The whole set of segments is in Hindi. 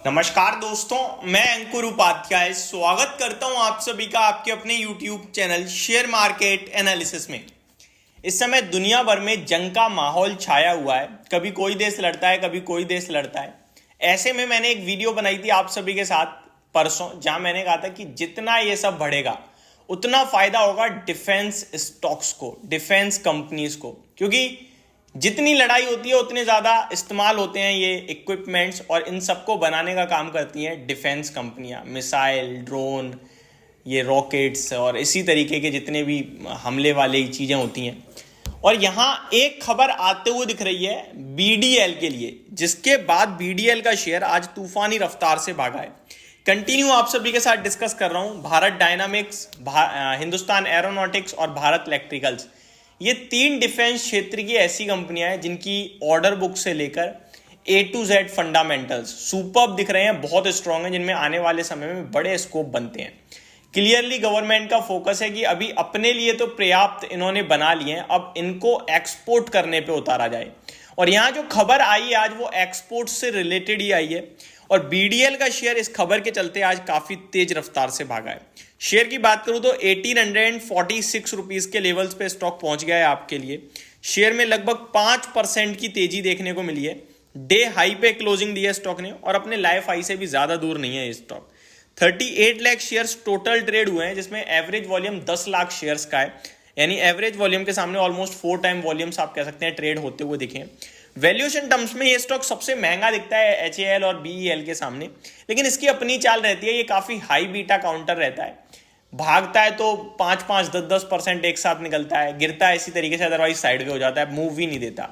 नमस्कार दोस्तों, मैं अंकुर उपाध्याय स्वागत करता हूं आप सभी का आपके अपने YouTube channel share market analysis में। इस समय दुनिया भर में जंग का माहौल छाया हुआ है। कभी कोई देश लड़ता है, कभी कोई देश लड़ता है। ऐसे में मैंने एक वीडियो बनाई थी आप सभी के साथ परसों, जहां मैंने कहा था कि जितना ये सब बढ़ेगा उतना फायदा होगा डिफेंस स्टॉक्स को, डिफेंस कंपनीज को, क्योंकि जितनी लड़ाई होती है उतने ज़्यादा इस्तेमाल होते हैं ये इक्विपमेंट्स, और इन सबको बनाने का काम करती हैं डिफेंस कंपनियां। मिसाइल, ड्रोन, ये रॉकेट्स और इसी तरीके के जितने भी हमले वाली चीज़ें होती हैं। और यहाँ एक खबर आते हुए दिख रही है बीडीएल के लिए, जिसके बाद बीडीएल का शेयर आज तूफानी रफ्तार से भागा है। कंटिन्यू आप सभी के साथ डिस्कस कर रहा हूँ भारत डायनामिक्स, हिंदुस्तान एरोनॉटिक्स और भारत इलेक्ट्रिकल्स। ये तीन डिफेंस क्षेत्र की ऐसी कंपनियां हैं जिनकी ऑर्डर बुक से लेकर ए टू जेड फंडामेंटल्स सुपर्ब दिख रहे हैं, बहुत स्ट्रांग है, जिनमें आने वाले समय में बड़े स्कोप बनते हैं। क्लियरली गवर्नमेंट का फोकस है कि अभी अपने लिए तो पर्याप्त इन्होंने बना लिए हैं, अब इनको एक्सपोर्ट करने पे उतारा जाए। और यहाँ जो खबर आई है आज वो एक्सपोर्ट से रिलेटेड ही आई है, और बीडीएल का शेयर इस खबर के चलते आज काफी तेज रफ्तार से भागा है। शेयर की बात करूं तो 1846 रुपीज के लेवल्स पे स्टॉक पहुंच गया है आपके लिए। शेयर में लगभग 5% की तेजी देखने को मिली है। डे हाई पे क्लोजिंग दी है स्टॉक ने, और अपने लाइफ हाई से भी ज्यादा दूर नहीं है ये stock. 38 lakh shares total trade हुए हैं, जिसमें एवरेज वॉल्यूम 10 लाख शेयर्स का है। यानी एवरेज वॉल्यूम के सामने ऑलमोस्ट 4 टाइम वॉल्यूम्स आप कह सकते हैं ट्रेड होते हुए दिखे। वैल्यूएशन टर्म्स में ये स्टॉक सबसे महंगा दिखता है एचएएल और बीईएल के सामने, लेकिन इसकी अपनी चाल रहती है। ये काफी हाई बीटा काउंटर रहता है, भागता है तो 5-5, 10-10% एक साथ निकलता है, गिरता है इसी तरीके से, अदरवाइज साइड वे हो जाता है, मूव ही नहीं देता।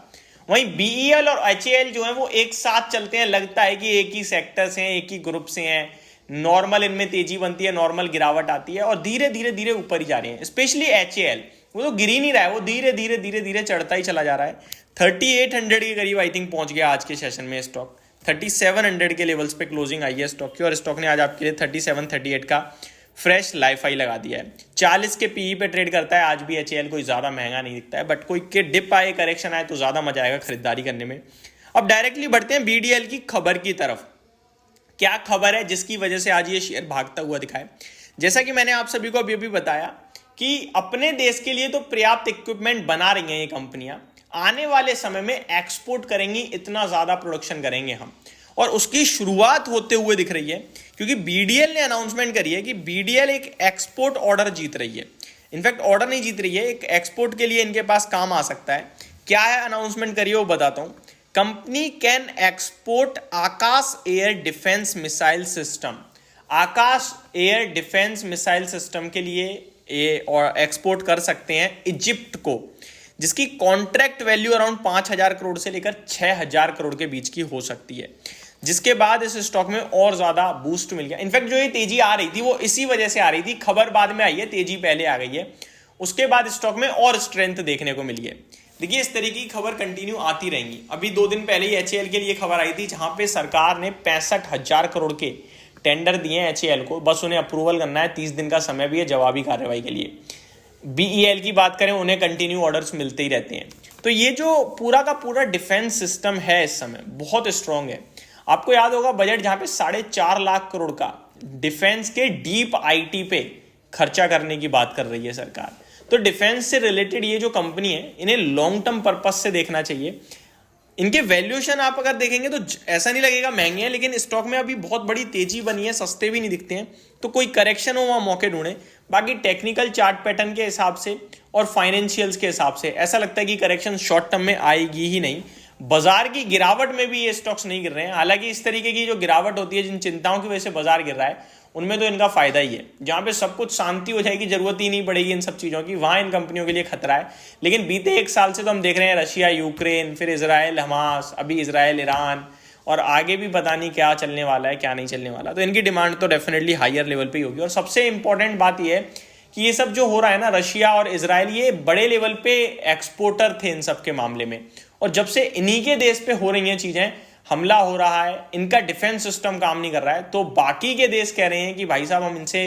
वहीं बीईएल और एचएएल जो है वो एक साथ चलते हैं, लगता है कि एक ही सेक्टर से हैं, एक ही ग्रुप से हैं। नॉर्मल इनमें तेजी बनती है, नॉर्मल गिरावट आती है, और धीरे धीरे धीरे ऊपर ही जा रहे हैं। स्पेशली एचएएल, वो तो गिर ही नहीं रहा है, वो धीरे धीरे धीरे धीरे चढ़ता ही चला जा रहा है। 3800 के करीब आई थिंक पहुंच गया आज के सेशन में स्टॉक। 3700 के लेवल्स पे क्लोजिंग आई है स्टॉक की, और स्टॉक ने आज आपके लिए 37-38 का फ्रेश लाइफ हाई लगा दिया है। 40 के पीई पे ट्रेड करता है आज भी एचएएल, कोई ज्यादा महंगा नहीं दिखता है, बट कोई के डिप आए, करेक्शन आए तो ज्यादा मजा आएगा खरीदारी करने में। अब डायरेक्टली बढ़ते हैं बीडीएल की खबर की तरफ। क्या खबर है जिसकी वजह से आज ये शेयर भागता हुआ दिखाए? जैसा कि मैंने आप सभी को अभी अभी बताया कि अपने देश के लिए तो पर्याप्त इक्विपमेंट बना रही हैं ये कंपनियां, आने वाले समय में एक्सपोर्ट करेंगी, इतना ज्यादा प्रोडक्शन करेंगे हम, और उसकी शुरुआत होते हुए दिख रही है, क्योंकि बीडीएल ने अनाउंसमेंट करी है कि बीडीएल एक एक्सपोर्ट ऑर्डर जीत रही है। इनफैक्ट ऑर्डर नहीं जीत रही है, एक एक्सपोर्ट के लिए इनके पास काम आ सकता है। क्या है अनाउंसमेंट करी है वो बताता हूं। Company can export Akash air defence missile system. Akash air defence missile system के लिए ये और एक्सपोर्ट कर सकते हैं इजिप्ट को, जिसकी कॉन्ट्रैक्ट वैल्यू अराउंड 5000 करोड़ से लेकर 6000 करोड़ के बीच की हो सकती है, जिसके बाद इस स्टॉक में और ज्यादा बूस्ट मिल गया। इनफैक्ट जो ये तेजी आ रही थी वो इसी वजह से आ रही थी, खबर बाद में आई है, तेजी पहले आ गई है, उसके बाद स्टॉक में और स्ट्रेंथ देखने को मिली है। देखिए इस तरीके की खबर कंटिन्यू आती रहेंगी। अभी 2 दिन पहले ही एचएएल के लिए खबर आई थी, जहां पे सरकार ने 65,000 करोड़ के टेंडर दिए हैं एचएएल को, बस उन्हें अप्रूवल करना है। 30 दिन का समय भी है जवाबी कार्रवाई के लिए। बीईएल की बात करें, उन्हें कंटिन्यू ऑर्डर्स मिलते ही रहते हैं। तो ये जो पूरा का पूरा डिफेंस सिस्टम है इस समय बहुत स्ट्रांग है। आपको याद होगा बजट जहां पे 4.5 लाख करोड़ का डिफेंस के डीप आईटी पे खर्चा करने की बात कर रही है सरकार। तो डिफेंस से रिलेटेड ये जो कंपनी है, इन्हें लॉन्ग टर्म पर्पस से देखना चाहिए। इनके वैल्यूएशन आप अगर देखेंगे तो ऐसा नहीं लगेगा महंगे हैं, लेकिन स्टॉक में अभी बहुत बड़ी तेजी बनी है, सस्ते भी नहीं दिखते हैं। तो कोई करेक्शन हो वहां मौके ढूंढे। बाकी टेक्निकल चार्ट पैटर्न के हिसाब से और फाइनेंशियल्स के हिसाब से ऐसा लगता है कि करेक्शन शॉर्ट टर्म में आएगी ही नहीं। बाजार की गिरावट में भी ये स्टॉक्स नहीं गिर रहे हैं। हालांकि इस तरीके की जो गिरावट होती है, जिन चिंताओं की वजह से बाजार गिर रहा है, उनमें तो इनका फायदा ही है। जहां पे सब कुछ शांति हो जाएगी, जरूरत ही नहीं पड़ेगी इन सब चीजों की, वहां इन कंपनियों के लिए खतरा है। लेकिन बीते 1 साल से तो हम देख रहे हैं रशिया यूक्रेन, फिर इजराइल हमास, अभी इजराइल ईरान, और आगे भी पता नहीं क्या चलने वाला है क्या नहीं चलने वाला। तो इनकी डिमांड तो डेफिनेटली हायर लेवल पे ही होगी। और सबसे इंपॉर्टेंट बात यह है कि ये सब जो हो रहा है ना, रशिया और इजराइल, ये बड़े लेवल पे एक्सपोर्टर थे इन सब के मामले में, और जब से इन्हीं के देश पे हो रही हैं चीजें, हमला हो रहा है, इनका डिफेंस सिस्टम काम नहीं कर रहा है, तो बाकी के देश कह रहे हैं कि भाई साहब हम इनसे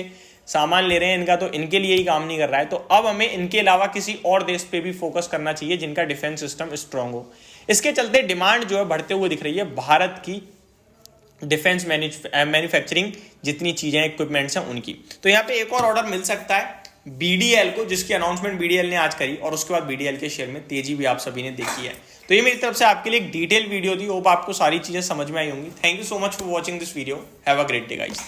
सामान ले रहे हैं, इनका तो इनके लिए ही काम नहीं कर रहा है, तो अब हमें इनके अलावा किसी और देश पे भी फोकस करना चाहिए जिनका डिफेंस सिस्टम स्ट्रांग हो। इसके चलते डिमांड जो है बढ़ते हुए दिख रही है भारत की डिफेंस मैन्युफैक्चरिंग जितनी चीज़ें इक्विपमेंट्स हैं उनकी। तो यहाँ पे एक और ऑर्डर मिल सकता है बीडीएल को, जिसकी अनाउंसमेंट बीडीएल ने आज करी, और उसके बाद बीडीएल के शेयर में तेजी भी आप सभी ने देखी है। तो ये मेरी तरफ से आपके लिए एक डिटेल वीडियो थी, होप आपको सारी चीज़ें समझ में आई होंगी। Thank you so much for watching this video. Have a great day guys.